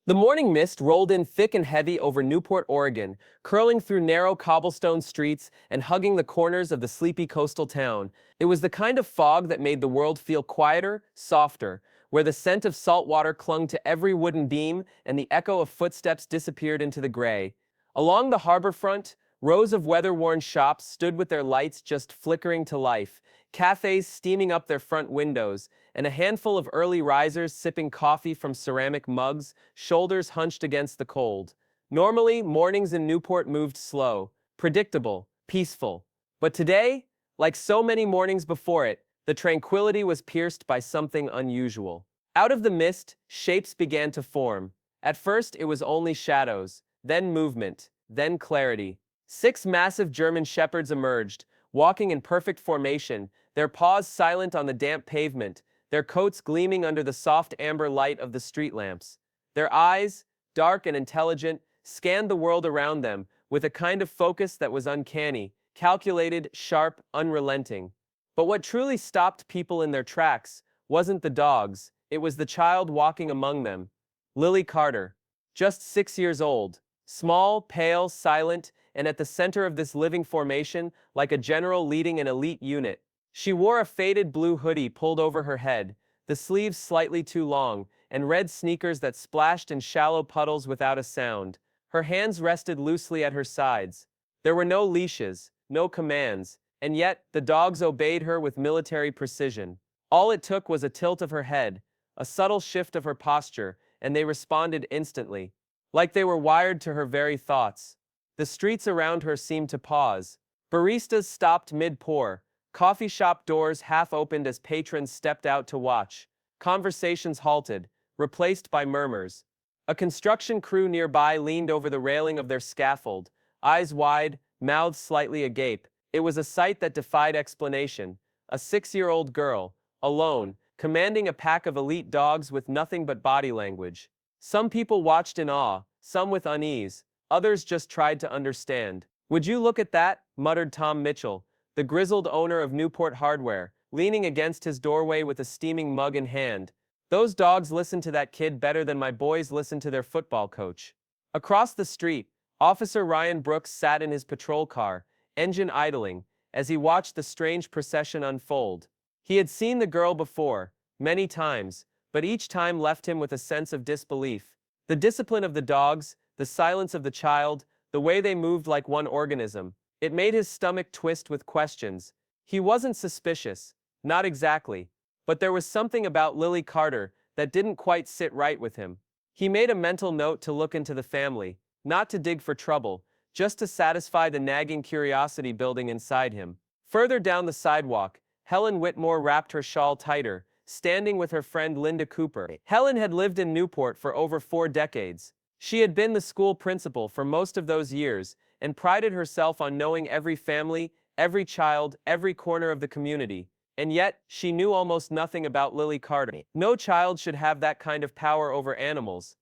The morning mist rolled in thick and heavy over Newport, Oregon, curling through narrow cobblestone streets and hugging the corners of the sleepy coastal town. It was the kind of fog that made the world feel quieter, softer, where the scent of salt water clung to every wooden beam and the echo of footsteps disappeared into the gray. Along the harbor front, rows of weather-worn shops stood with their lights just flickering to life, cafes steaming up their front windows, and a handful of early risers sipping coffee from ceramic mugs, shoulders hunched against the cold. Normally, mornings in Newport moved slow, predictable, peaceful. But today, like so many mornings before it, the tranquility was pierced by something unusual. Out of the mist, shapes began to form. At first, it was only shadows, then movement, then clarity. 6 massive German shepherds emerged, walking in perfect formation, their paws silent on the damp pavement, their coats gleaming under the soft amber light of the street lamps. Their eyes, dark and intelligent, scanned the world around them with a kind of focus that was uncanny, calculated, sharp, unrelenting. But what truly stopped people in their tracks wasn't the dogs, it was the child walking among them. Lily Carter, just 6 years old, small, pale, silent, and at the center of this living formation, like a general leading an elite unit. She wore a faded blue hoodie pulled over her head, the sleeves slightly too long, and red sneakers that splashed in shallow puddles without a sound. Her hands rested loosely at her sides. There were no leashes, no commands, and yet the dogs obeyed her with military precision. All it took was a tilt of her head, a subtle shift of her posture, and they responded instantly, like they were wired to her very thoughts. The streets around her seemed to pause. Baristas stopped mid-pour. Coffee shop doors half opened as patrons stepped out to watch. Conversations halted, replaced by murmurs. A construction crew nearby leaned over the railing of their scaffold, eyes wide, mouths slightly agape. It was a sight that defied explanation. A 6-year-old girl, alone, commanding a pack of elite dogs with nothing but body language. Some people watched in awe, some with unease, others just tried to understand. "Would you look at that?" muttered Tom Mitchell, the grizzled owner of Newport Hardware, leaning against his doorway with a steaming mug in hand. "Those dogs listen to that kid better than my boys listen to their football coach." Across the street, Officer Ryan Brooks sat in his patrol car, engine idling, as he watched the strange procession unfold. He had seen the girl before, many times, but each time left him with a sense of disbelief. The discipline of the dogs, the silence of the child, the way they moved like one organism. It made his stomach twist with questions. He wasn't suspicious, not exactly, but there was something about Lily Carter that didn't quite sit right with him. He made a mental note to look into the family, not to dig for trouble, just to satisfy the nagging curiosity building inside him. Further down the sidewalk, Helen Whitmore wrapped her shawl tighter, standing with her friend Linda Cooper. Helen had lived in Newport for over 4 decades. She had been the school principal for most of those years, and prided herself on knowing every family, every child, every corner of the community. And yet, she knew almost nothing about Lily Carter. No child should have that kind of power over animals.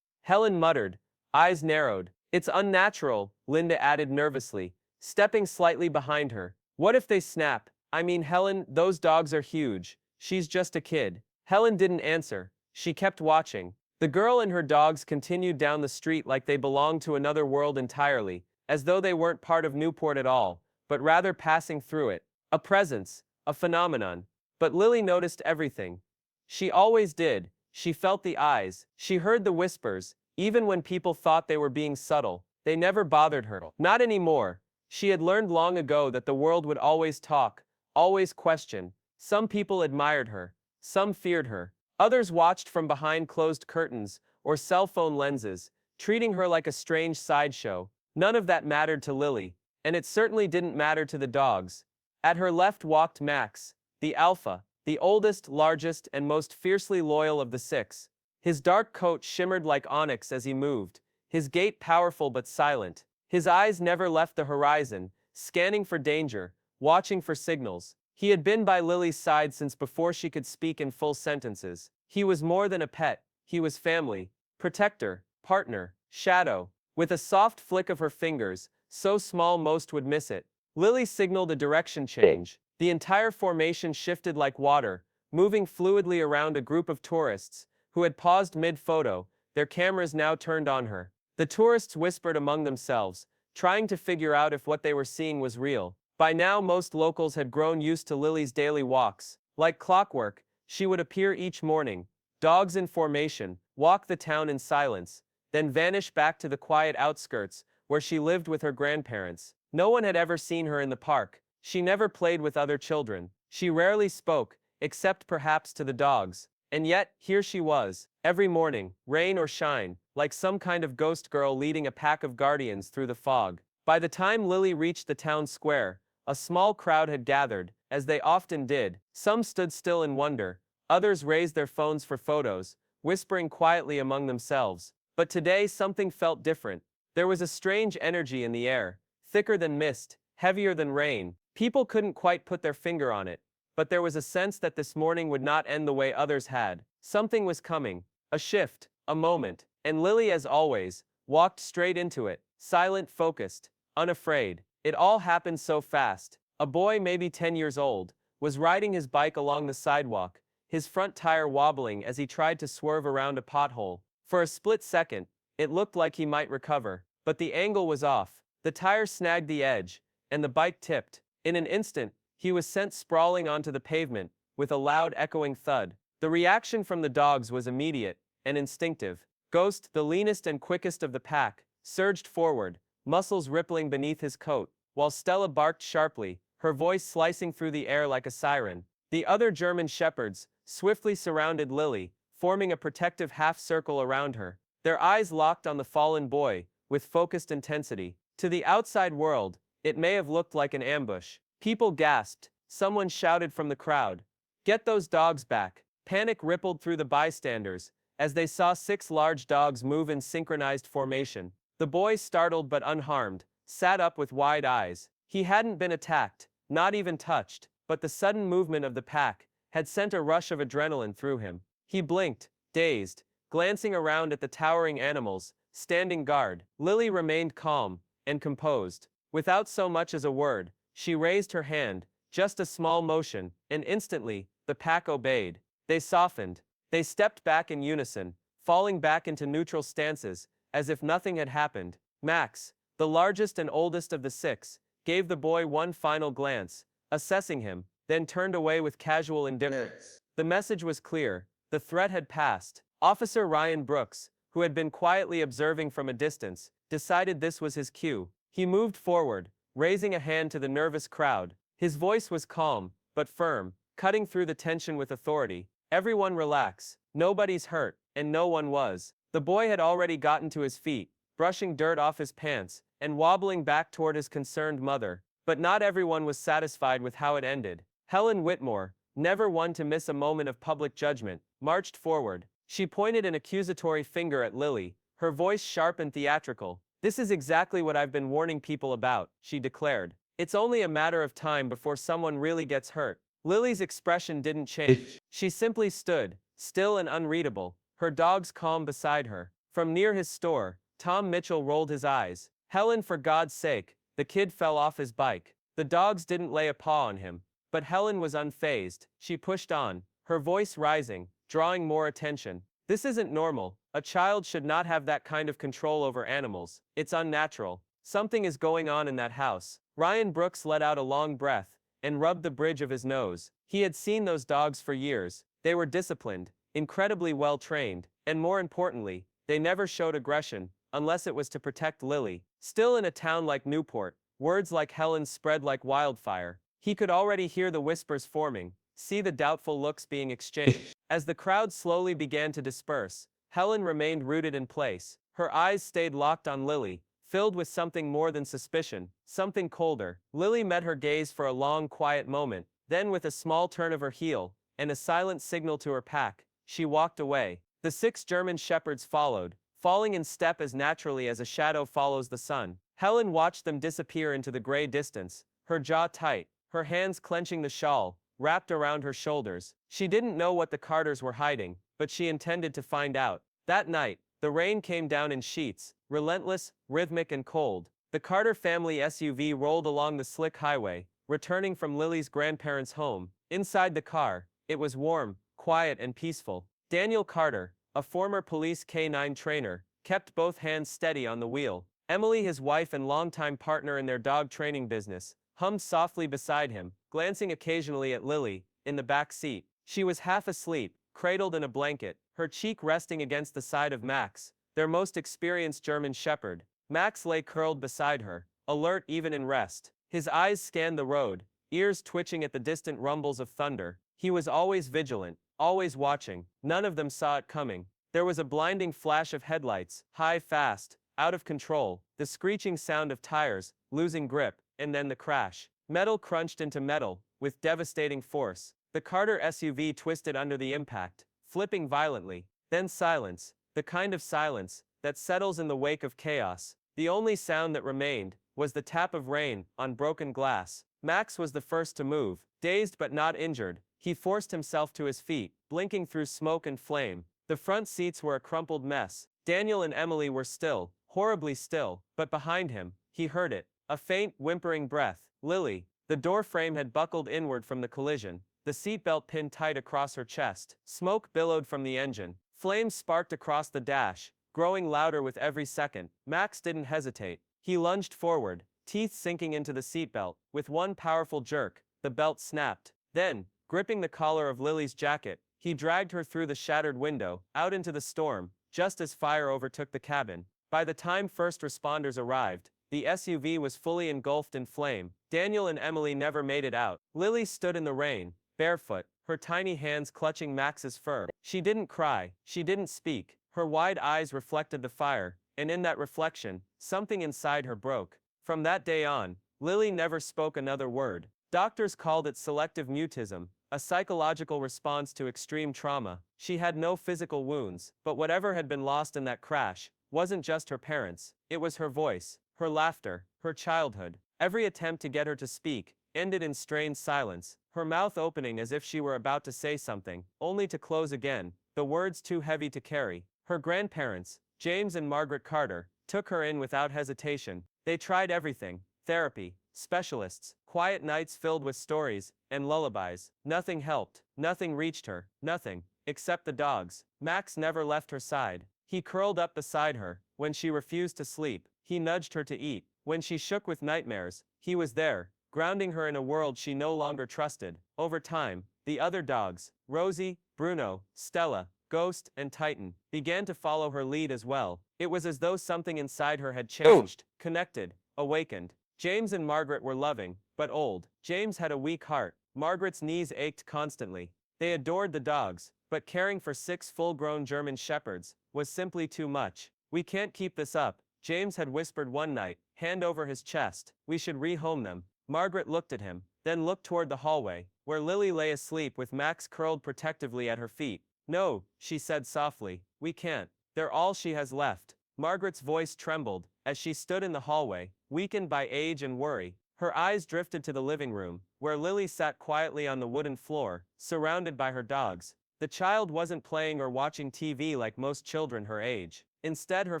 Helen muttered, eyes narrowed. "It's unnatural," Linda added nervously, stepping slightly behind her. "What if they snap? I mean, Helen, those dogs are huge. She's just a kid." Helen didn't answer. She kept watching. The girl and her dogs continued down the street like they belonged to another world entirely, as though they weren't part of Newport at all, but rather passing through it. A presence, a phenomenon. But Lily noticed everything. She always did. She felt the eyes. She heard the whispers, even when people thought they were being subtle. They never bothered her. Not anymore. She had learned long ago that the world would always talk, always question. Some people admired her. Some feared her. Others watched from behind closed curtains or cell phone lenses, treating her like a strange sideshow. None of that mattered to Lily, and it certainly didn't matter to the dogs. At her left walked Max, the alpha, the oldest, largest, and most fiercely loyal of the 6. His dark coat shimmered like onyx as he moved, his gait powerful but silent. His eyes never left the horizon, scanning for danger, watching for signals. He had been by Lily's side since before she could speak in full sentences. He was more than a pet, he was family, protector, partner, shadow. With a soft flick of her fingers, so small most would miss it, Lily signaled a direction change. The entire formation shifted like water, moving fluidly around a group of tourists, who had paused mid-photo, their cameras now turned on her. The tourists whispered among themselves, trying to figure out if what they were seeing was real. By now most locals had grown used to Lily's daily walks. Like clockwork, she would appear each morning, dogs in formation, walk the town in silence, then vanish back to the quiet outskirts, where she lived with her grandparents. No one had ever seen her in the park. She never played with other children. She rarely spoke, except perhaps to the dogs. And yet, here she was, every morning, rain or shine, like some kind of ghost girl leading a pack of guardians through the fog. By the time Lily reached the town square, a small crowd had gathered, as they often did. Some stood still in wonder, others raised their phones for photos, whispering quietly among themselves. But today something felt different. There was a strange energy in the air, thicker than mist, heavier than rain. People couldn't quite put their finger on it, but there was a sense that this morning would not end the way others had. Something was coming, a shift, a moment, and Lily, as always, walked straight into it, silent, focused, unafraid. It all happened so fast. A boy, maybe 10 years old, was riding his bike along the sidewalk, his front tire wobbling as he tried to swerve around a pothole. For a split second, it looked like he might recover, but the angle was off. The tire snagged the edge, and the bike tipped. In an instant, he was sent sprawling onto the pavement, with a loud echoing thud. The reaction from the dogs was immediate and instinctive. Ghost, the leanest and quickest of the pack, surged forward, muscles rippling beneath his coat, while Stella barked sharply, her voice slicing through the air like a siren. The other German shepherds swiftly surrounded Lily, forming a protective half-circle around her. Their eyes locked on the fallen boy, with focused intensity. To the outside world, it may have looked like an ambush. People gasped. Someone shouted from the crowd, "Get those dogs back!" Panic rippled through the bystanders, as they saw 6 large dogs move in synchronized formation. The boy, startled but unharmed, sat up with wide eyes. He hadn't been attacked, not even touched, but the sudden movement of the pack had sent a rush of adrenaline through him. He blinked, dazed, glancing around at the towering animals, standing guard. Lily remained calm and composed. Without so much as a word, she raised her hand, just a small motion, and instantly, the pack obeyed. They softened. They stepped back in unison, falling back into neutral stances, as if nothing had happened. Max, the largest and oldest of the 6, gave the boy one final glance, assessing him, then turned away with casual indifference. The message was clear. The threat had passed. Officer Ryan Brooks, who had been quietly observing from a distance, decided this was his cue. He moved forward, raising a hand to the nervous crowd. His voice was calm, but firm, cutting through the tension with authority. "Everyone relax. Nobody's hurt, and no one was." The boy had already gotten to his feet, brushing dirt off his pants, and wobbling back toward his concerned mother. But not everyone was satisfied with how it ended. Helen Whitmore, never one to miss a moment of public judgment, marched forward. She pointed an accusatory finger at Lily, her voice sharp and theatrical. "This is exactly what I've been warning people about," she declared. "It's only a matter of time before someone really gets hurt." Lily's expression didn't change. She simply stood, still and unreadable, her dogs calm beside her. From near his store, Tom Mitchell rolled his eyes. "Helen, for God's sake." The kid fell off his bike. The dogs didn't lay a paw on him. But Helen was unfazed. She pushed on, her voice rising, drawing more attention. "This isn't normal. A child should not have that kind of control over animals. It's unnatural. Something is going on in that house." Ryan Brooks let out a long breath and rubbed the bridge of his nose. He had seen those dogs for years. They were disciplined, incredibly well trained, and more importantly, they never showed aggression, unless it was to protect Lily. Still, in a town like Newport, words like Helen's spread like wildfire. He could already hear the whispers forming, see the doubtful looks being exchanged. As the crowd slowly began to disperse, Helen remained rooted in place. Her eyes stayed locked on Lily, filled with something more than suspicion, something colder. Lily met her gaze for a long, quiet moment, then with a small turn of her heel, and a silent signal to her pack, she walked away. The 6 German shepherds followed, falling in step as naturally as a shadow follows the sun. Helen watched them disappear into the gray distance, her jaw tight, her hands clenching the shawl wrapped around her shoulders. She didn't know what the Carters were hiding, but she intended to find out. That night, the rain came down in sheets, relentless, rhythmic and cold. The Carter family SUV rolled along the slick highway, returning from Lily's grandparents' home. Inside the car, it was warm, quiet and peaceful. Daniel Carter, a former police canine trainer, kept both hands steady on the wheel. Emily, his wife and longtime partner in their dog training business, hummed softly beside him, glancing occasionally at Lily, in the back seat. She was half asleep, cradled in a blanket, her cheek resting against the side of Max, their most experienced German shepherd. Max lay curled beside her, alert even in rest. His eyes scanned the road, ears twitching at the distant rumbles of thunder. He was always vigilant, always watching. None of them saw it coming. There was a blinding flash of headlights, high, fast, out of control, the screeching sound of tires, losing grip, and then the crash. Metal crunched into metal, with devastating force. The Carter SUV twisted under the impact, flipping violently. Then silence, the kind of silence that settles in the wake of chaos. The only sound that remained was the tap of rain on broken glass. Max was the first to move, dazed but not injured. He forced himself to his feet, blinking through smoke and flame. The front seats were a crumpled mess. Daniel and Emily were still, horribly still, but behind him, he heard it, a faint, whimpering breath. Lily. The door frame had buckled inward from the collision, the seatbelt pinned tight across her chest. Smoke billowed from the engine. Flames sparked across the dash, growing louder with every second. Max didn't hesitate. He lunged forward, teeth sinking into the seatbelt. With one powerful jerk, the belt snapped. Then, gripping the collar of Lily's jacket, he dragged her through the shattered window, out into the storm, just as fire overtook the cabin. By the time first responders arrived, the SUV was fully engulfed in flame. Daniel and Emily never made it out. Lily stood in the rain, barefoot, her tiny hands clutching Max's fur. She didn't cry, she didn't speak. Her wide eyes reflected the fire, and in that reflection, something inside her broke. From that day on, Lily never spoke another word. Doctors called it selective mutism, a psychological response to extreme trauma. She had no physical wounds, but whatever had been lost in that crash wasn't just her parents, it was her voice, her laughter, her childhood. Every attempt to get her to speak ended in strained silence, her mouth opening as if she were about to say something, only to close again, the words too heavy to carry. Her grandparents, James and Margaret Carter, took her in without hesitation. They tried everything, therapy, specialists, quiet nights filled with stories, and lullabies. Nothing helped, nothing reached her, nothing, except the dogs. Max never left her side. He curled up beside her, when she refused to sleep. He nudged her to eat. When she shook with nightmares, he was there, grounding her in a world she no longer trusted. Over time, the other dogs, Rosie, Bruno, Stella, Ghost, and Titan, began to follow her lead as well. It was as though something inside her had changed, connected, awakened. James and Margaret were loving, but old. James had a weak heart. Margaret's knees ached constantly. They adored the dogs, but caring for 6 full-grown German shepherds was simply too much. "We can't keep this up," James had whispered one night, hand over his chest. "We should rehome them." Margaret looked at him, then looked toward the hallway, where Lily lay asleep with Max curled protectively at her feet. "No," she said softly, "we can't. They're all she has left." Margaret's voice trembled, as she stood in the hallway, weakened by age and worry. Her eyes drifted to the living room, where Lily sat quietly on the wooden floor, surrounded by her dogs. The child wasn't playing or watching TV like most children her age. Instead, her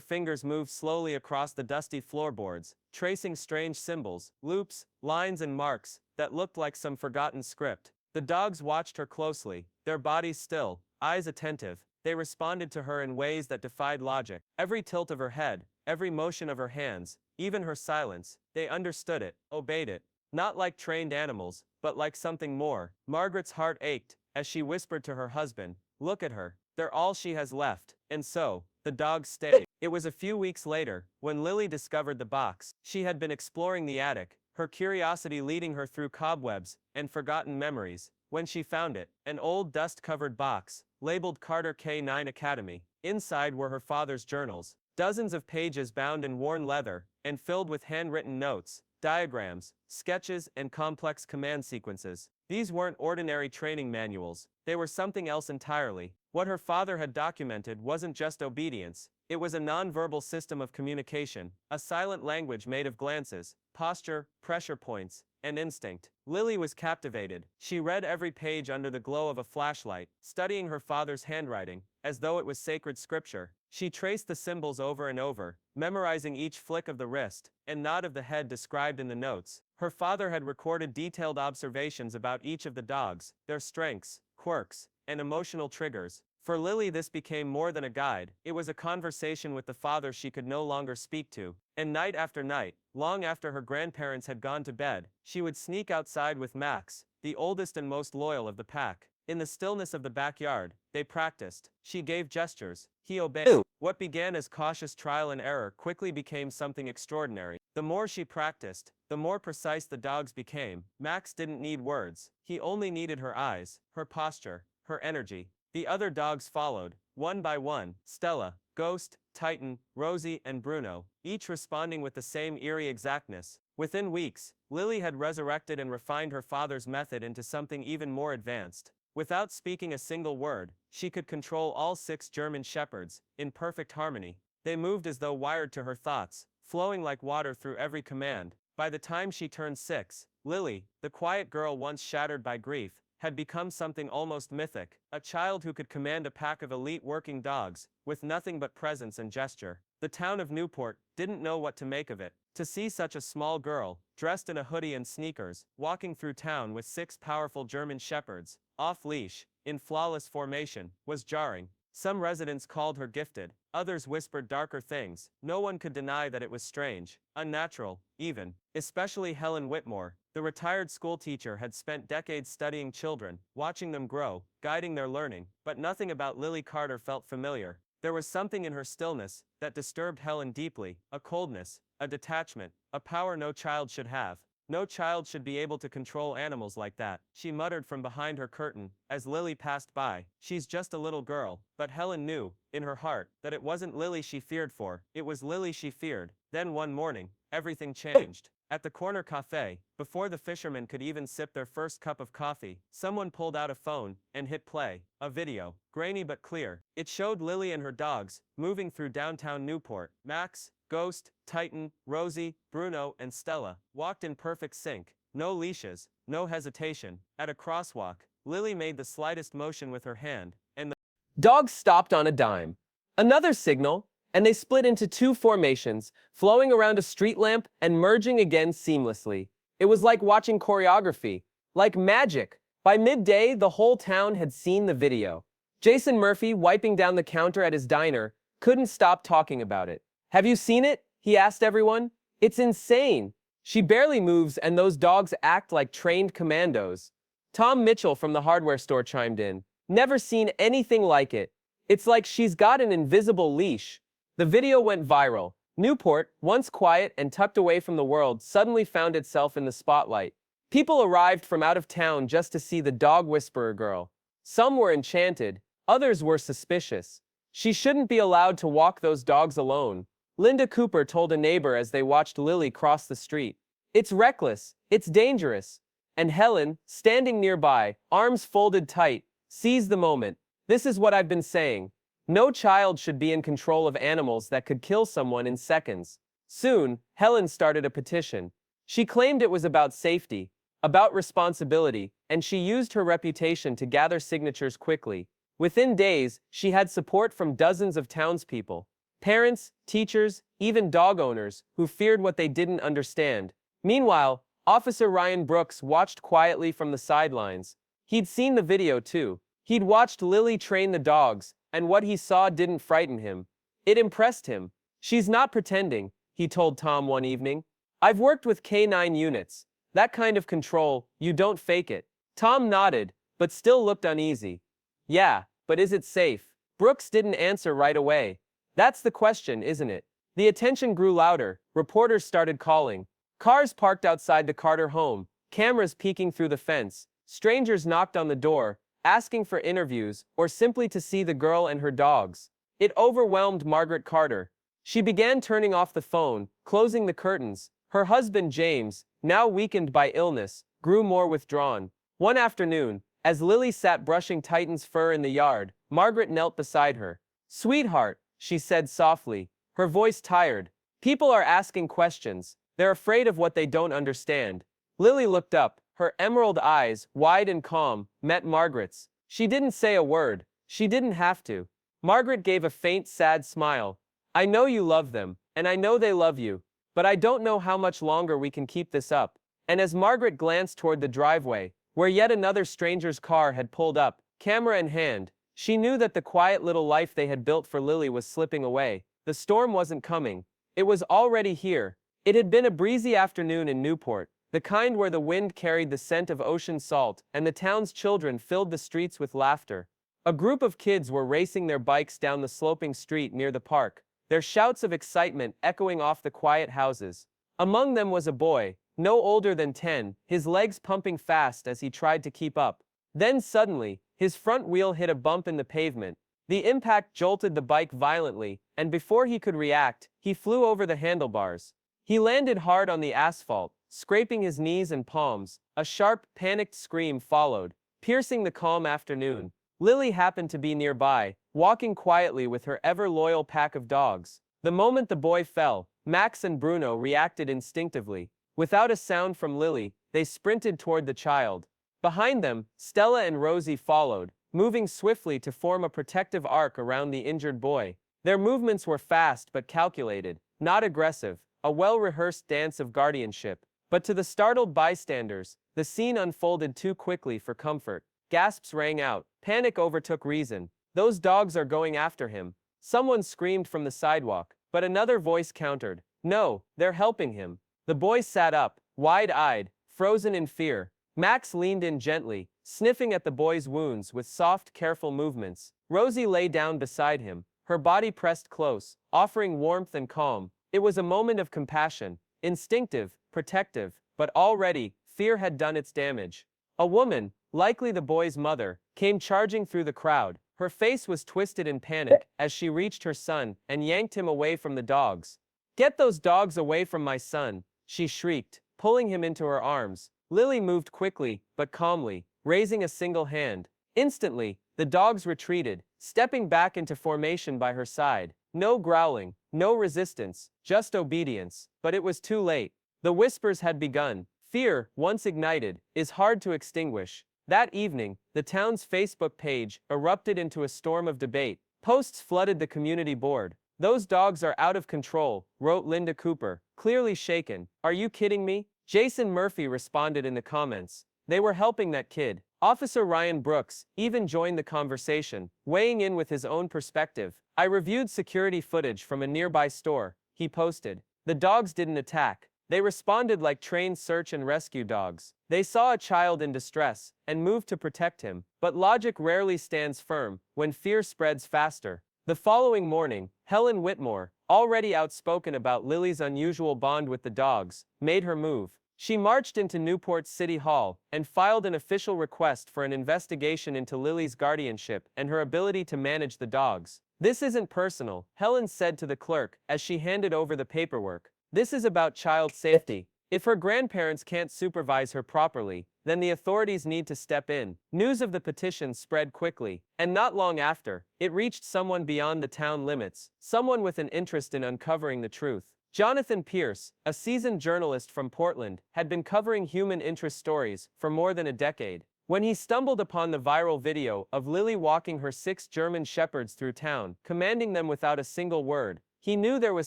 fingers moved slowly across the dusty floorboards, tracing strange symbols, loops, lines and marks that looked like some forgotten script. The dogs watched her closely, their bodies still, eyes attentive. They responded to her in ways that defied logic. Every tilt of her head, every motion of her hands, even her silence, they understood it, obeyed it. Not like trained animals, but like something more. Margaret's heart ached, as she whispered to her husband, "Look at her. They're all she has left." And so, the dogs stayed. It was a few weeks later, when Lily discovered the box. She had been exploring the attic, her curiosity leading her through cobwebs and forgotten memories. When she found it, an old dust-covered box, labeled Carter K9 Academy. Inside were her father's journals, dozens of pages bound in worn leather, and filled with handwritten notes, diagrams, sketches, and complex command sequences. These weren't ordinary training manuals, they were something else entirely. What her father had documented wasn't just obedience, it was a nonverbal system of communication, a silent language made of glances, posture, pressure points, and instinct. Lily was captivated. She read every page under the glow of a flashlight, studying her father's handwriting, as though it was sacred scripture. She traced the symbols over and over, memorizing each flick of the wrist and nod of the head described in the notes. Her father had recorded detailed observations about each of the dogs, their strengths, quirks, and emotional triggers. For Lily, this became more than a guide. It was a conversation with the father she could no longer speak to. And night after night, long after her grandparents had gone to bed, she would sneak outside with Max, the oldest and most loyal of the pack. In the stillness of the backyard, they practiced. She gave gestures. He obeyed. What began as cautious trial and error quickly became something extraordinary. The more she practiced, the more precise the dogs became. Max didn't need words. He only needed her eyes, her posture, her energy. The other dogs followed, one by one: Stella, Ghost, Titan, Rosie, and Bruno, each responding with the same eerie exactness. Within weeks, Lily had resurrected and refined her father's method into something even more advanced. Without speaking a single word, she could control all 6 German shepherds, in perfect harmony. They moved as though wired to her thoughts, flowing like water through every command. By the time she turned 6, Lily, the quiet girl once shattered by grief, had become something almost mythic, a child who could command a pack of elite working dogs, with nothing but presence and gesture. The town of Newport didn't know what to make of it. To see such a small girl, dressed in a hoodie and sneakers, walking through town with 6 powerful German shepherds, off-leash, in flawless formation, was jarring. Some residents called her gifted, others whispered darker things. No one could deny that it was strange, unnatural, even. Especially Helen Whitmore, the retired schoolteacher, had spent decades studying children, watching them grow, guiding their learning. But nothing about Lily Carter felt familiar. There was something in her stillness that disturbed Helen deeply, a coldness, a detachment, a power no child should have. No child should be able to control animals like that, she muttered from behind her curtain, as Lily passed by. She's just a little girl. But Helen knew, in her heart, that it wasn't Lily she feared for, it was Lily she feared. Then one morning, everything changed. At the corner cafe, before the fishermen could even sip their first cup of coffee, someone pulled out a phone and hit play. A video, grainy but clear. It showed Lily and her dogs, moving through downtown Newport. Max, Ghost, Titan, Rosie, Bruno, and Stella walked in perfect sync. No leashes, no hesitation. At a crosswalk, Lily made the slightest motion with her hand, and the dogs stopped on a dime. Another signal, and they split into 2 formations, flowing around a street lamp and merging again seamlessly. It was like watching choreography, like magic. By midday, the whole town had seen the video. Jason Murphy, wiping down the counter at his diner, couldn't stop talking about it. "Have you seen it?" he asked everyone. "It's insane. She barely moves and those dogs act like trained commandos." Tom Mitchell from the hardware store chimed in. "Never seen anything like it. It's like she's got an invisible leash." The video went viral. Newport, once quiet and tucked away from the world, suddenly found itself in the spotlight. People arrived from out of town just to see the dog whisperer girl. Some were enchanted, others were suspicious. She shouldn't be allowed to walk those dogs alone. Linda Cooper told a neighbor as they watched Lily cross the street. "It's reckless, it's dangerous." And Helen, standing nearby, arms folded tight, seized the moment. "This is what I've been saying. No child should be in control of animals that could kill someone in seconds." Soon, Helen started a petition. She claimed it was about safety, about responsibility, and she used her reputation to gather signatures quickly. Within days, she had support from dozens of townspeople. Parents, teachers, even dog owners, who feared what they didn't understand. Meanwhile, Officer Ryan Brooks watched quietly from the sidelines. He'd seen the video too. He'd watched Lily train the dogs, and what he saw didn't frighten him. It impressed him. "She's not pretending," he told Tom one evening. "I've worked with K9 units. That kind of control, you don't fake it." Tom nodded, but still looked uneasy. "Yeah, but is it safe?" Brooks didn't answer right away. "That's the question, isn't it?" The attention grew louder. Reporters started calling. Cars parked outside the Carter home, cameras peeking through the fence. Strangers knocked on the door, asking for interviews or simply to see the girl and her dogs. It overwhelmed Margaret Carter. She began turning off the phone, closing the curtains. Her husband James, now weakened by illness, grew more withdrawn. One afternoon, as Lily sat brushing Titan's fur in the yard, Margaret knelt beside her. "Sweetheart," she said softly, her voice tired. "People are asking questions. They're afraid of what they don't understand." Lily looked up. Her emerald eyes, wide and calm, met Margaret's. She didn't say a word. She didn't have to. Margaret gave a faint, sad smile. "I know you love them, and I know they love you. But I don't know how much longer we can keep this up." And as Margaret glanced toward the driveway, where yet another stranger's car had pulled up, camera in hand, She knew that the quiet little life they had built for Lily was slipping away. The storm wasn't coming. It was already here. It had been a breezy afternoon in Newport, the kind where the wind carried the scent of ocean salt, and the town's children filled the streets with laughter. A group of kids were racing their bikes down the sloping street near the park, their shouts of excitement echoing off the quiet houses. Among them was a boy, no older than 10, his legs pumping fast as he tried to keep up. Then suddenly, his front wheel hit a bump in the pavement. The impact jolted the bike violently, and before he could react, he flew over the handlebars. He landed hard on the asphalt, scraping his knees and palms. A sharp, panicked scream followed, piercing the calm afternoon. Lily happened to be nearby, walking quietly with her ever-loyal pack of dogs. The moment the boy fell, Max and Bruno reacted instinctively. Without a sound from Lily, they sprinted toward the child. Behind them, Stella and Rosie followed, moving swiftly to form a protective arc around the injured boy. Their movements were fast but calculated, not aggressive, a well-rehearsed dance of guardianship. But to the startled bystanders, the scene unfolded too quickly for comfort. Gasps rang out. Panic overtook reason. "Those dogs are going after him." Someone screamed from the sidewalk, but another voice countered. "No, they're helping him." The boy sat up, wide-eyed, frozen in fear. Max leaned in gently, sniffing at the boy's wounds with soft, careful movements. Rosie lay down beside him, her body pressed close, offering warmth and calm. It was a moment of compassion, instinctive, protective, but already, fear had done its damage. A woman, likely the boy's mother, came charging through the crowd. Her face was twisted in panic as she reached her son and yanked him away from the dogs. "Get those dogs away from my son," she shrieked, pulling him into her arms. Lily moved quickly, but calmly, raising a single hand. Instantly, the dogs retreated, stepping back into formation by her side. No growling, no resistance, just obedience. But it was too late. The whispers had begun. Fear, once ignited, is hard to extinguish. That evening, the town's Facebook page erupted into a storm of debate. Posts flooded the community board. "Those dogs are out of control," wrote Linda Cooper, clearly shaken. "Are you kidding me?" Jason Murphy responded in the comments. "They were helping that kid." Officer Ryan Brooks even joined the conversation, weighing in with his own perspective. "I reviewed security footage from a nearby store," he posted. "The dogs didn't attack. They responded like trained search and rescue dogs. They saw a child in distress and moved to protect him. But logic rarely stands firm when fear spreads faster." The following morning, Helen Whitmore, already outspoken about Lily's unusual bond with the dogs, made her move. She marched into Newport City Hall and filed an official request for an investigation into Lily's guardianship and her ability to manage the dogs. "This isn't personal," Helen said to the clerk as she handed over the paperwork. "This is about child safety. If her grandparents can't supervise her properly, then the authorities need to step in." News of the petition spread quickly, and not long after, it reached someone beyond the town limits, someone with an interest in uncovering the truth. Jonathan Pierce, a seasoned journalist from Portland, had been covering human interest stories for more than a decade. When he stumbled upon the viral video of Lily walking her 6 German shepherds through town, commanding them without a single word, he knew there was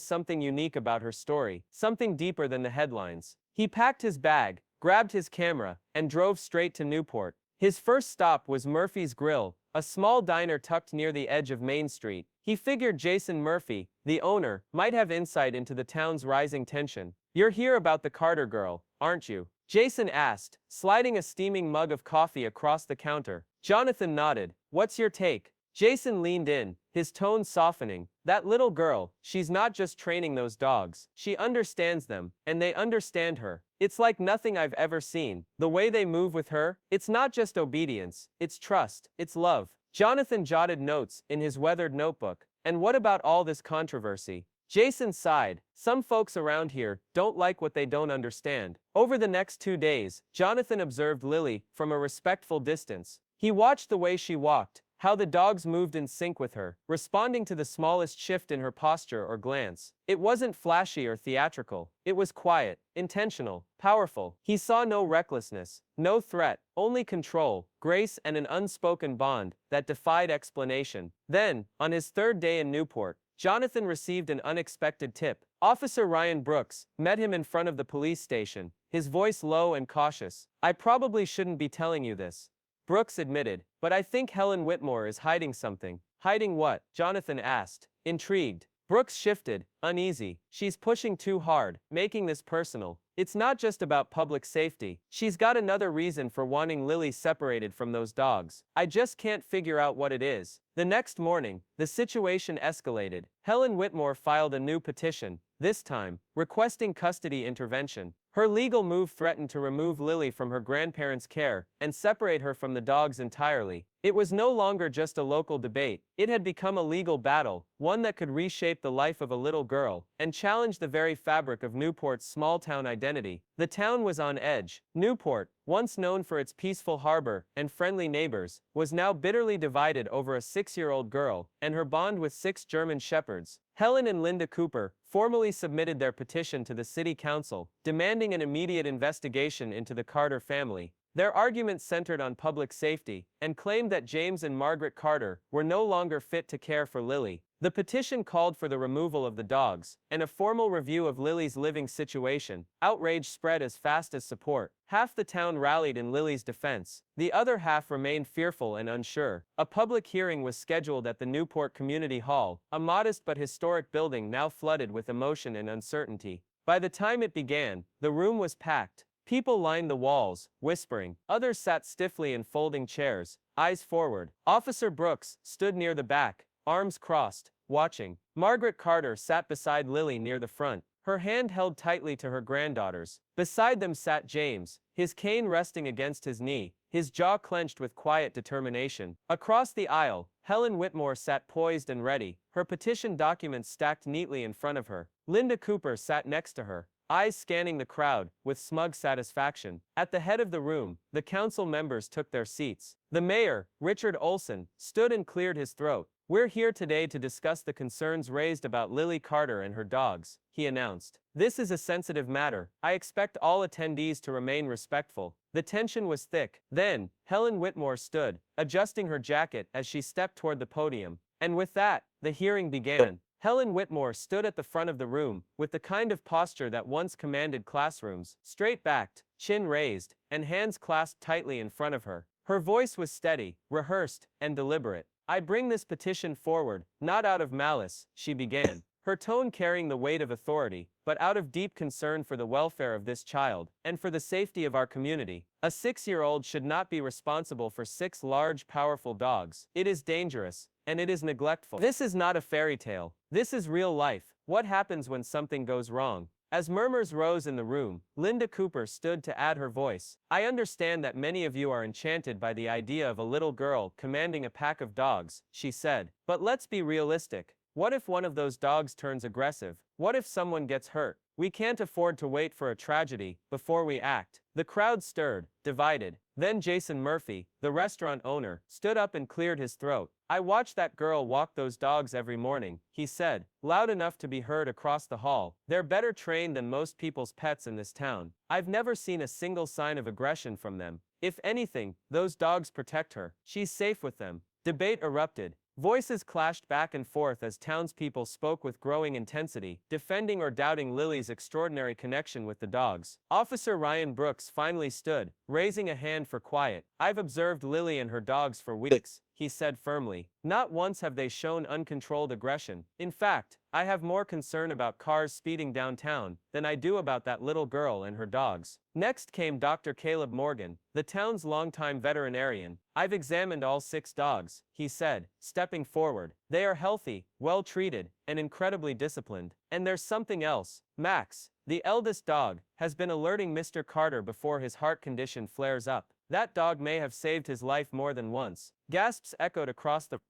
something unique about her story, something deeper than the headlines. He packed his bag, grabbed his camera, and drove straight to Newport. His first stop was Murphy's Grill, a small diner tucked near the edge of Main Street. He figured Jason Murphy, the owner, might have insight into the town's rising tension. "You're here about the Carter girl, aren't you?" Jason asked, sliding a steaming mug of coffee across the counter. Jonathan nodded. "What's your take?" Jason leaned in, his tone softening. "That little girl, she's not just training those dogs. She understands them, and they understand her. It's like nothing I've ever seen. The way they move with her, it's not just obedience, it's trust, it's love." Jonathan jotted notes in his weathered notebook. "And what about all this controversy?" Jason sighed. "Some folks around here don't like what they don't understand." Over the next 2 days, Jonathan observed Lily from a respectful distance. He watched the way she walked, how the dogs moved in sync with her, responding to the smallest shift in her posture or glance. It wasn't flashy or theatrical. It was quiet, intentional, powerful. He saw no recklessness, no threat, only control, grace, and an unspoken bond that defied explanation. Then, on his 3rd day in Newport, Jonathan received an unexpected tip. Officer Ryan Brooks met him in front of the police station, his voice low and cautious. "I probably shouldn't be telling you this, Brooks admitted, but I think Helen Whitmore is hiding something. Hiding what? Jonathan asked, intrigued. Brooks shifted, uneasy. She's pushing too hard, making this personal. It's not just about public safety. She's got another reason for wanting Lily separated from those dogs. I just can't figure out what it is. The next morning, the situation escalated. Helen Whitmore filed a new petition, this time, requesting custody intervention. Her legal move threatened to remove Lily from her grandparents' care and separate her from the dogs entirely. It was no longer just a local debate. It had become a legal battle, one that could reshape the life of a little girl and challenge the very fabric of Newport's small-town identity. The town was on edge. Newport, once known for its peaceful harbor and friendly neighbors, was now bitterly divided over a 6-year-old girl and her bond with 6 German shepherds. Helen and Linda Cooper formally submitted their petition to the city council, demanding an immediate investigation into the Carter family. Their arguments centered on public safety and claimed that James and Margaret Carter were no longer fit to care for Lily. The petition called for the removal of the dogs and a formal review of Lily's living situation. Outrage spread as fast as support. Half the town rallied in Lily's defense. The other half remained fearful and unsure. A public hearing was scheduled at the Newport Community Hall, a modest but historic building now flooded with emotion and uncertainty. By the time it began, the room was packed. People lined the walls, whispering. Others sat stiffly in folding chairs, eyes forward. Officer Brooks stood near the back, arms crossed, watching. Margaret Carter sat beside Lily near the front, her hand held tightly to her granddaughter's. Beside them sat James, his cane resting against his knee, his jaw clenched with quiet determination. Across the aisle, Helen Whitmore sat poised and ready, her petition documents stacked neatly in front of her. Linda Cooper sat next to her, eyes scanning the crowd with smug satisfaction. At the head of the room, the council members took their seats. The mayor, Richard Olson, stood and cleared his throat. We're here today to discuss the concerns raised about Lily Carter and her dogs, he announced. This is a sensitive matter. I expect all attendees to remain respectful. The tension was thick. Then, Helen Whitmore stood, adjusting her jacket as she stepped toward the podium. And with that, the hearing began. Helen Whitmore stood at the front of the room, with the kind of posture that once commanded classrooms, straight-backed, chin raised, and hands clasped tightly in front of her. Her voice was steady, rehearsed, and deliberate. I bring this petition forward, not out of malice, she began, her tone carrying the weight of authority, but out of deep concern for the welfare of this child, and for the safety of our community. A 6-year-old should not be responsible for 6 large, powerful dogs. It is dangerous, and it is neglectful. This is not a fairy tale. This is real life. What happens when something goes wrong? As murmurs rose in the room, Linda Cooper stood to add her voice. I understand that many of you are enchanted by the idea of a little girl commanding a pack of dogs, she said. But let's be realistic. What if one of those dogs turns aggressive? What if someone gets hurt? We can't afford to wait for a tragedy before we act. The crowd stirred, divided. Then Jason Murphy, the restaurant owner, stood up and cleared his throat. I watch that girl walk those dogs every morning, he said, loud enough to be heard across the hall. They're better trained than most people's pets in this town. I've never seen a single sign of aggression from them. If anything, those dogs protect her. She's safe with them. Debate erupted. Voices clashed back and forth as townspeople spoke with growing intensity, defending or doubting Lily's extraordinary connection with the dogs. Officer Ryan Brooks finally stood, raising a hand for quiet. I've observed Lily and her dogs for weeks, he said firmly. Not once have they shown uncontrolled aggression. In fact, I have more concern about cars speeding downtown than I do about that little girl and her dogs. Next came Dr. Caleb Morgan, the town's longtime veterinarian. I've examined all 6 dogs, he said, stepping forward. They are healthy, well-treated, and incredibly disciplined. And there's something else. Max, the eldest dog, has been alerting Mr. Carter before his heart condition flares up. That dog may have saved his life more than once. Gasps echoed across the...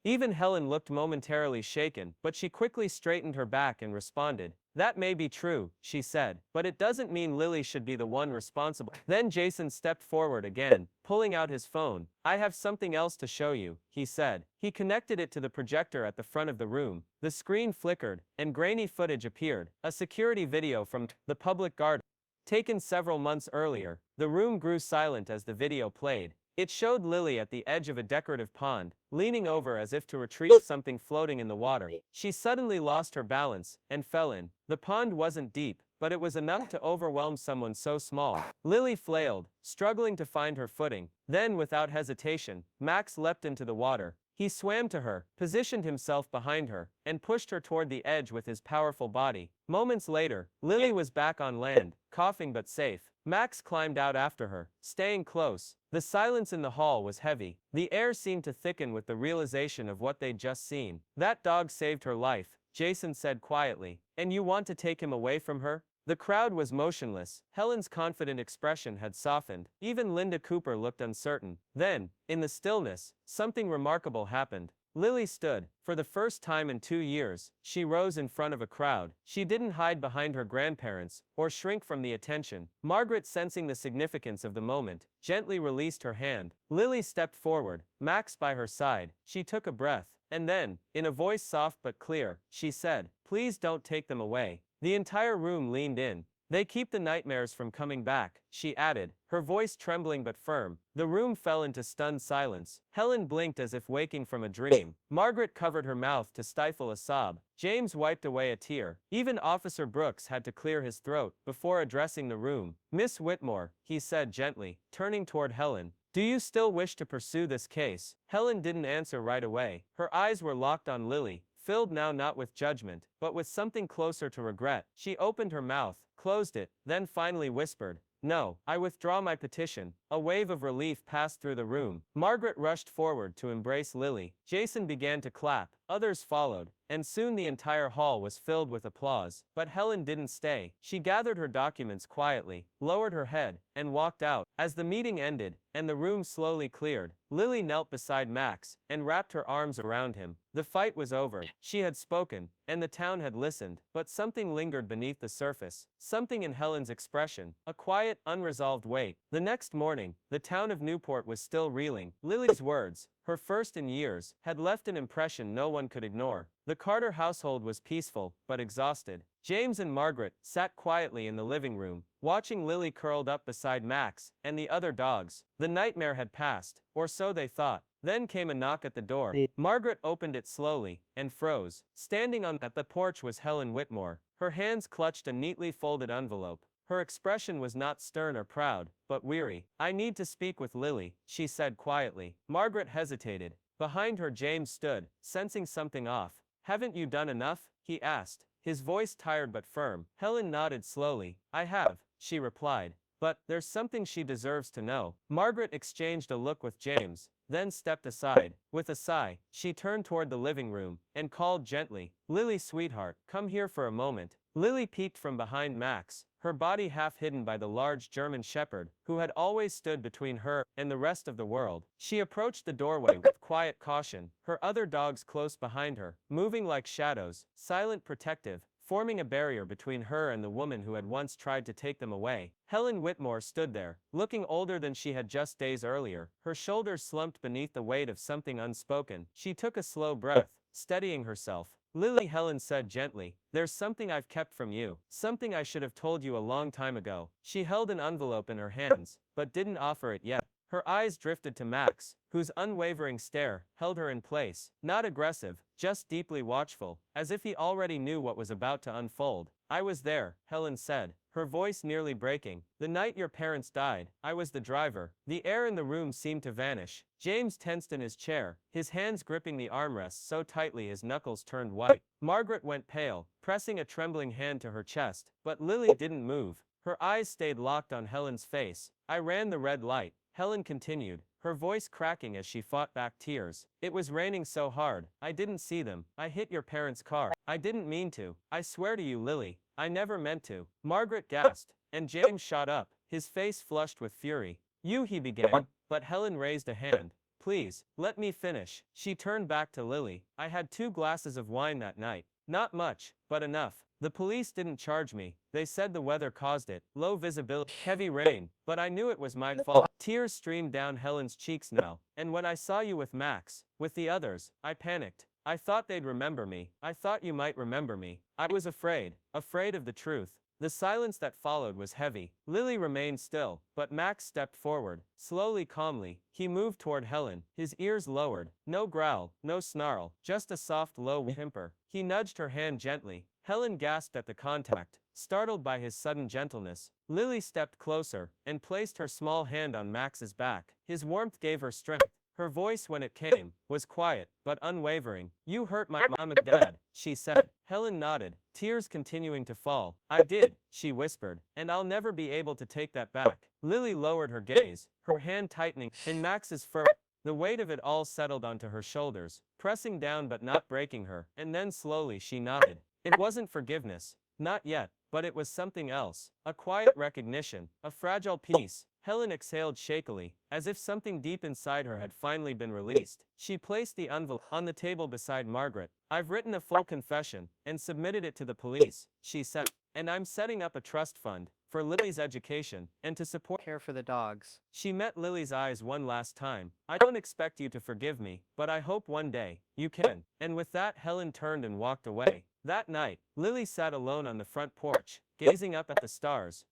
Even Helen looked momentarily shaken, but she quickly straightened her back and responded. That may be true, she said, but it doesn't mean Lily should be the one responsible. Then Jason stepped forward again, pulling out his phone. I have something else to show you, he said. He connected it to the projector at the front of the room. The screen flickered, and grainy footage appeared. A security video from the public guard. Taken several months earlier. The room grew silent as the video played. It showed Lily at the edge of a decorative pond, leaning over as if to retrieve something floating in the water. She suddenly lost her balance and fell in. The pond wasn't deep, but it was enough to overwhelm someone so small. Lily flailed, struggling to find her footing. Then, without hesitation, Max leapt into the water. He swam to her, positioned himself behind her, and pushed her toward the edge with his powerful body. Moments later, Lily was back on land, coughing but safe. Max climbed out after her, staying close. The silence in the hall was heavy. The air seemed to thicken with the realization of what they'd just seen. "That dog saved her life," Jason said quietly. "And you want to take him away from her?" The crowd was motionless. Helen's confident expression had softened. Even Linda Cooper looked uncertain. Then, in the stillness, something remarkable happened. Lily stood. For the first time in 2 years, she rose in front of a crowd. She didn't hide behind her grandparents, or shrink from the attention. Margaret, sensing the significance of the moment, gently released her hand. Lily stepped forward, Max by her side. She took a breath, and then, in a voice soft but clear, she said, "Please don't take them away." The entire room leaned in. "They keep the nightmares from coming back," she added, her voice trembling but firm. The room fell into stunned silence. Helen blinked as if waking from a dream. Margaret covered her mouth to stifle a sob. James wiped away a tear. Even Officer Brooks had to clear his throat before addressing the room. "Miss Whitmore," he said gently, turning toward Helen, "do you still wish to pursue this case?" Helen didn't answer right away. Her eyes were locked on Lily, filled now not with judgment, but with something closer to regret. She opened her mouth, closed it, then finally whispered, "No, I withdraw my petition." A wave of relief passed through the room. Margaret rushed forward to embrace Lily. Jason began to clap. Others followed, and soon the entire hall was filled with applause. But Helen didn't stay. She gathered her documents quietly, lowered her head, and walked out. As the meeting ended, and the room slowly cleared, Lily knelt beside Max, and wrapped her arms around him. The fight was over. She had spoken, and the town had listened, but something lingered beneath the surface. Something in Helen's expression, a quiet, unresolved weight. The next morning, the town of Newport was still reeling. Lily's words, her first in years, had left an impression no one could ignore. The Carter household was peaceful, but exhausted. James and Margaret sat quietly in the living room, watching Lily curled up beside Max and the other dogs. The nightmare had passed, or so they thought. Then came a knock at the door. Margaret opened it slowly, and froze. Standing on the porch was Helen Whitmore. Her hands clutched a neatly folded envelope. Her expression was not stern or proud, but weary. "I need to speak with Lily," she said quietly. Margaret hesitated. Behind her James stood, sensing something off. "Haven't you done enough?" he asked, his voice tired but firm. Helen nodded slowly. "I have," she replied. "But there's something she deserves to know." Margaret exchanged a look with James, then stepped aside. With a sigh, she turned toward the living room, and called gently, "Lily, sweetheart, come here for a moment." Lily peeked from behind Max, her body half hidden by the large German shepherd, who had always stood between her and the rest of the world. She approached the doorway with quiet caution, her other dogs close behind her, moving like shadows, silent, protective, forming a barrier between her and the woman who had once tried to take them away. Helen Whitmore stood there, looking older than she had just days earlier, her shoulders slumped beneath the weight of something unspoken. She took a slow breath, steadying herself. "Lily," Helen said gently, "there's something I've kept from you. Something I should have told you a long time ago." She held an envelope in her hands, but didn't offer it yet. Her eyes drifted to Max, whose unwavering stare held her in place. Not aggressive, just deeply watchful, as if he already knew what was about to unfold. "I was there," Helen said, her voice nearly breaking. "The night your parents died, I was the driver." The air in the room seemed to vanish. James tensed in his chair, his hands gripping the armrests so tightly his knuckles turned white. Margaret went pale, pressing a trembling hand to her chest, but Lily didn't move. Her eyes stayed locked on Helen's face. "I ran the red light," Helen continued, her voice cracking as she fought back tears. "It was raining so hard, I didn't see them. I hit your parents' car. I didn't mean to. I swear to you, Lily, I never meant to." Margaret gasped, and James shot up, his face flushed with fury. "You," he began, but Helen raised a hand. "Please, let me finish." She turned back to Lily. "I had 2 glasses of wine that night. Not much, but enough. The police didn't charge me. They said the weather caused it. Low visibility, heavy rain. But I knew it was my fault." Tears streamed down Helen's cheeks now. "And when I saw you with Max, with the others, I panicked. I thought they'd remember me. I thought you might remember me. I was afraid of the truth." The silence that followed was heavy. Lily remained still, but Max stepped forward. Slowly, calmly, he moved toward Helen, his ears lowered. No growl, no snarl, just a soft, low whimper. He nudged her hand gently. Helen gasped at the contact, startled by his sudden gentleness. Lily stepped closer and placed her small hand on Max's back. His warmth gave her strength. Her voice, when it came, was quiet, but unwavering. "You hurt my mom and dad," she said. Helen nodded, tears continuing to fall. "I did," she whispered, "and I'll never be able to take that back." Lily lowered her gaze, her hand tightening in Max's fur. The weight of it all settled onto her shoulders, pressing down but not breaking her, and then slowly she nodded. It wasn't forgiveness. Not yet, but it was something else. A quiet recognition, a fragile peace. Helen exhaled shakily, as if something deep inside her had finally been released. She placed the envelope on the table beside Margaret. "I've written a full confession and submitted it to the police," she said. "And I'm setting up a trust fund for Lily's education and to support Care for the dogs. She met Lily's eyes one last time. "I don't expect you to forgive me, but I hope one day you can." And with that, Helen turned and walked away. That night, Lily sat alone on the front porch, gazing up at the stars.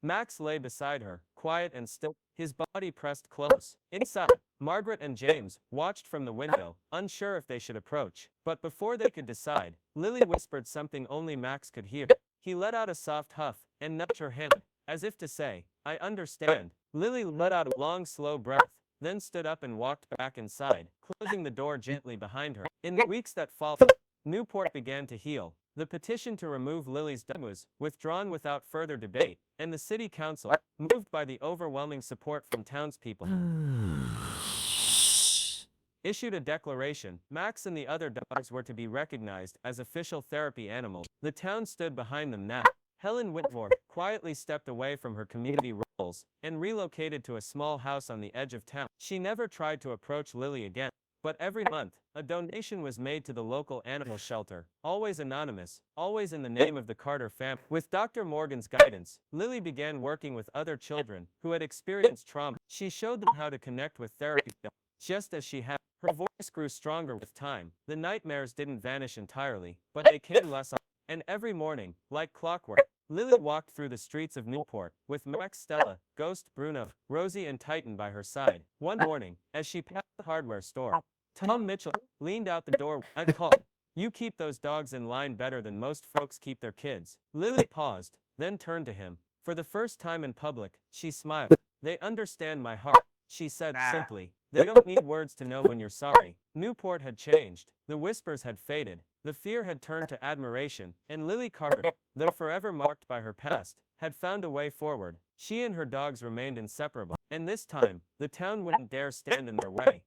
Max lay beside her, quiet and still, his body pressed close. Inside, Margaret and James watched from the window, unsure if they should approach. But before they could decide, Lily whispered something only Max could hear. He let out a soft huff and nudged her hand, as if to say, "I understand." Lily let out a long, slow breath, then stood up and walked back inside, closing the door gently behind her. In the weeks that followed, Newport began to heal. The petition to remove Lily's dam was withdrawn without further debate, and the city council, moved by the overwhelming support from townspeople, issued a declaration. Max and the other dogs were to be recognized as official therapy animals. The town stood behind them now. Helen Whitmore quietly stepped away from her community roles and relocated to a small house on the edge of town. She never tried to approach Lily again. But every month, a donation was made to the local animal shelter, always anonymous, always in the name of the Carter family. With Dr. Morgan's guidance, Lily began working with other children who had experienced trauma. She showed them how to connect with therapy, just as she had. Her voice grew stronger with time. The nightmares didn't vanish entirely, but they came less often. And every morning, like clockwork, Lily walked through the streets of Newport, with Max, Stella, Ghost, Bruno, Rosie and Titan by her side. One morning, as she passed the hardware store, Tom Mitchell leaned out the door and called, "You keep those dogs in line better than most folks keep their kids." Lily paused, then turned to him. For the first time in public, she smiled. "They understand my heart," she said simply. "They don't need words to know when you're sorry." Newport had changed. The whispers had faded. The fear had turned to admiration, and Lily Carter, though forever marked by her past, had found a way forward. She and her dogs remained inseparable, and this time, the town wouldn't dare stand in their way.